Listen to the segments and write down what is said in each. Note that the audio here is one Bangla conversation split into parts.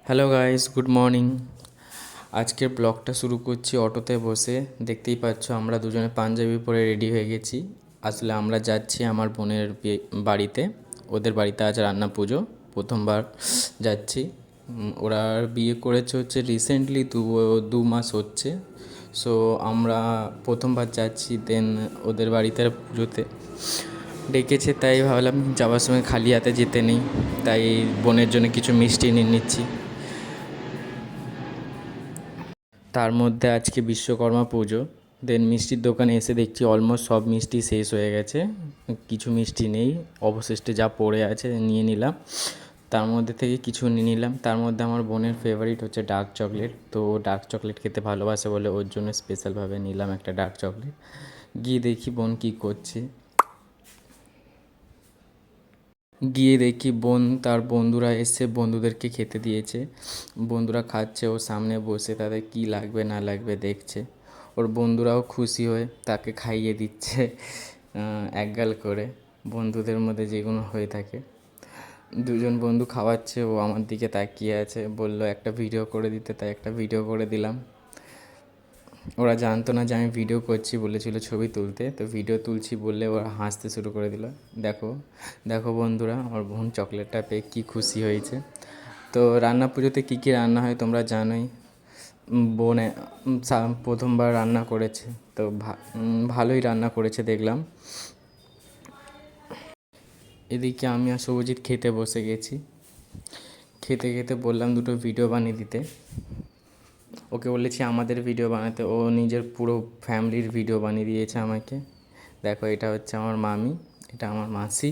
Hello guys, good morning. আজকের ব্লগটা শুরু করছি অটোতে বসে। দেখতেই পাচ্ছ আমরা দুজনে পাঞ্জাবি পরে রেডি হয়ে গেছি। আসলে আমরা যাচ্ছি আমার বোনের বাড়িতে। ওদের বাড়িতে আজ রান্না পুজো, প্রথমবার যাচ্ছি। ওরা বিয়ে করেছে হচ্ছে রিসেন্টলি, দু মাস হচ্ছে। সো আমরা প্রথমবার যাচ্ছি, দেন ওদের বাড়িতে পুজোতে ডেকেছে, তাই ভাবলাম যাওয়ার সময় খালি হাতে যেতে নেই, তাই বোনের জন্য কিছু মিষ্টি নিয়ে নিচ্ছি। তার মধ্যে আজকে বিশ্বকর্মা পুজো, দেন মিষ্টির দোকানে এসে দেখছি অলমোস্ট সব মিষ্টি শেষ হয়ে গেছে, কিছু মিষ্টি নেই, অবশিষ্টে যা পড়ে আছে নিয়ে নিলাম। তার মধ্যে থেকে কিছু নিয়ে নিলাম। তার মধ্যে আমার বোনের ফেভারিট হচ্ছে ডার্ক চকলেট, তো ও ডার্ক চকলেট খেতে ভালোবাসে বলে ওর জন্য স্পেশালভাবে নিলাম একটা ডার্ক চকলেট। গিয়ে দেখি বোন কী করছে। বোন তার বন্ধুরা এসে বন্ধুদেরকে খেতে দিয়েছে। বন্ধুরা খাচ্ছে, ও সামনে বসে তাদের কী লাগবে না লাগবে দেখছে। ওর বন্ধুরাও খুশি হয়ে তাকে খাইয়ে দিচ্ছে একগাল করে। বন্ধুদের মধ্যে যেগুলো হয়ে থাকে, দুজন বন্ধু খাওয়াচ্ছে, ও আমার দিকে তাকিয়ে আছে, বলল একটা ভিডিও করে দিতে, তাই একটা ভিডিও করে দিলাম। ওরা জানতো না যে আমি ভিডিও করছি, বলেছিল ছবি তুলতে, তো ভিডিও তুলছি বললে ওরা হাসতে শুরু করে দিল। দেখো দেখো বন্ধুরা, আমার বোন চকলেটটা পেয়ে কী খুশি হয়েছে। তো রান্না পুজোতে কী কী রান্না হয় তোমরা জানোই। বোন প্রথমবার রান্না করেছে, তো ভালোই রান্না করেছে দেখলাম। এদিকে আমি আর শুভজিৎ খেতে বসে গেছি। খেতে খেতে বললাম দুটো ভিডিও বানিয়ে দিতে। ওকে বলেছি আমাদের ভিডিও বানাতে, ও নিজের পুরো ফ্যামিলির ভিডিও বানিয়ে দিয়েছে আমাকে। দেখো, এটা হচ্ছে আমার মামি, এটা আমার মাসি,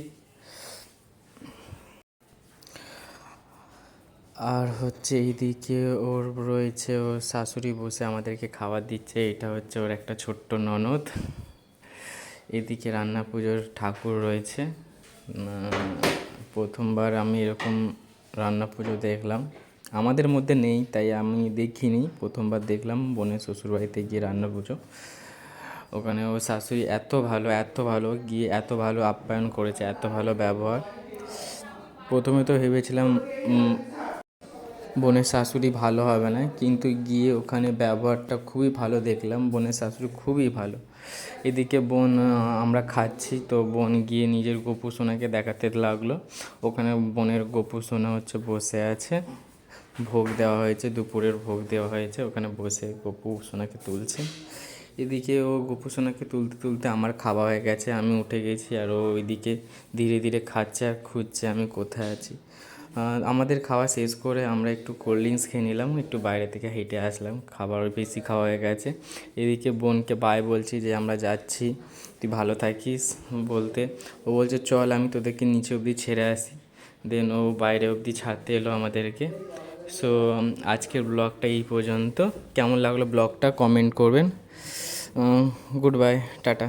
আর হচ্ছে এইদিকে ওর রয়েছে ওর শাশুড়ি বসে আমাদেরকে খাবার দিচ্ছে, এটা হচ্ছে ওর একটা ছোট্ট ননদ। এদিকে রান্না পুজোর ঠাকুর রয়েছে। প্রথমবার আমি এরকম রান্না পুজো দেখলাম, আমাদের মধ্যে নেই তাই আমি দেখিনি, প্রথমবার দেখলাম বোনের শ্বশুরবাড়িতে গিয়ে রান্না পুজো। ওখানে ও শাশুড়ি এত ভালো গিয়ে এত ভালো আপ্যায়ন করেছে, এত ভালো ব্যবহার। প্রথমে তো ভেবেছিলাম বোনের শাশুড়ি ভালো হবে না, কিন্তু গিয়ে ওখানে ব্যবহারটা খুবই ভালো দেখলাম, বোনের শাশুড়ি খুবই ভালো। এদিকে বোন, আমরা খাচ্ছি, তো বোন গিয়ে নিজের গোপু সোনাকে দেখাতে লাগলো। ওখানে বোনের গোপু সোনা হচ্ছে বসে আছে, ভোগ দেওয়া হয়েছে, দুপুরের ভোগ দেওয়া হয়েছে, ওখানে বসে গোপু সোনাকে তুলছে। এদিকে ও গোপু সোনাকে তুলতে তুলতে আমার খাওয়া হয়ে গেছে, আমি উঠে গেছি, আর ও ওইদিকে ধীরে ধীরে খাচ্ছে আর খুঁজছে আমি কোথায় আছি। আমাদের খাওয়া শেষ করে আমরা একটু কোল্ড ড্রিঙ্কস খেয়ে নিলাম, একটু বাইরে থেকে হেঁটে আসলাম, খাবার বেশি খাওয়া হয়ে গেছে। এদিকে বোনকে বাই বলছি যে আমরা যাচ্ছি, তুই ভালো থাকিস বলতে, ও বলছে চল আমি তোদেরকে নিচে অবধি ছেড়ে আসি। দেন ও বাইরে অবধি ছাড়তে এলো আমাদেরকে। সো আজকের ব্লগটা এই পর্যন্ত। কেমন লাগলো ব্লগটা কমেন্ট করবেন। Good bye, tata.